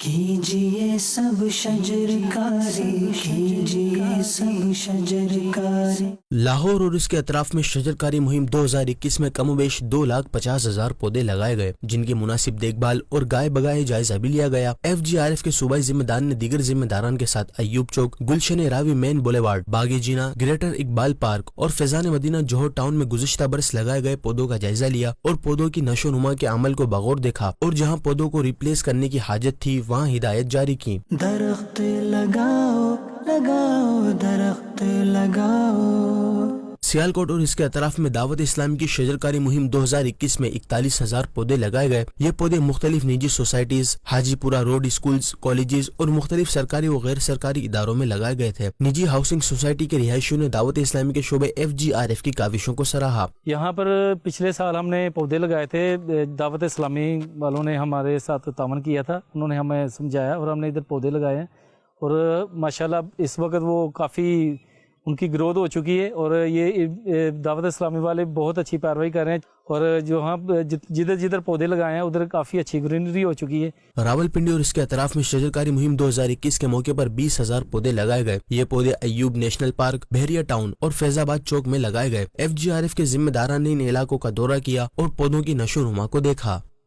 کیجئے سب شجرکاری، کیجئے سب شجرکاری۔ لاہور اور اس کے اطراف میں شجرکاری مہم 2021 میں کم و بیش 2,50,000 پودے لگائے گئے، جن کی مناسب دیکھ بھال اور گائے بگائے جائزہ بھی لیا گیا۔ FGRF کے صوبائی ذمہ دار نے دیگر ذمہ داران کے ساتھ ایوب چوک، گلشن راوی مین بولیوارڈ، باغ جینا، گریٹر اقبال پارک اور فیضان مدینہ جوہر ٹاؤن میں گزشتہ برس لگائے گئے پودوں کا جائزہ لیا اور پودوں کی نشو و نما کے عمل کو بغور دیکھا، اور جہاں پودوں کو ریپلیس کرنے کی حاجت تھی وہاں ہدایت جاری کی۔ درخت لگاؤ لگاؤ درخت لگاؤ۔ سیالکوٹ اور اس کے اطراف میں دعوت اسلامی کی شجرکاری مہم 2021 میں 41,000 پودے لگائے گئے۔ یہ پودے مختلف نجی سوسائٹیز، حاجی پورہ روڈ اسکولز، کالجز اور مختلف سرکاری و غیر سرکاری اداروں میں لگائے گئے تھے۔ نجی ہاؤسنگ سوسائٹی کے رہائشیوں نے دعوت اسلامی کے شعبے FGRF کی کاوشوں کو سراہا۔ یہاں پر پچھلے سال ہم نے پودے لگائے تھے، دعوت اسلامی والوں نے ہمارے ساتھ تعاون کیا تھا، انہوں نے ہمیں سمجھایا اور ہم نے ادھر پودے لگائے ہیں، اور ماشاءاللہ اس وقت وہ کافی ان کی گروتھ ہو چکی ہے، اور یہ دعوت اسلامی والے بہت اچھی کارروائی کر رہے ہیں، اور جو ہاں جدھر جدھر پودے لگائے ہیں ادھر کافی اچھی گرینری ہو چکی ہے۔ راولپنڈی اور اس کے اطراف میں شجرکاری مہم 2021 کے موقع پر 20,000 پودے لگائے گئے۔ یہ پودے ایوب نیشنل پارک، بحریہ ٹاؤن اور فیض آباد چوک میں لگائے گئے۔ FGRF کے ذمہ داران نے ان علاقوں کا دورہ کیا اور پودوں کی نشو و نما کو دیکھا۔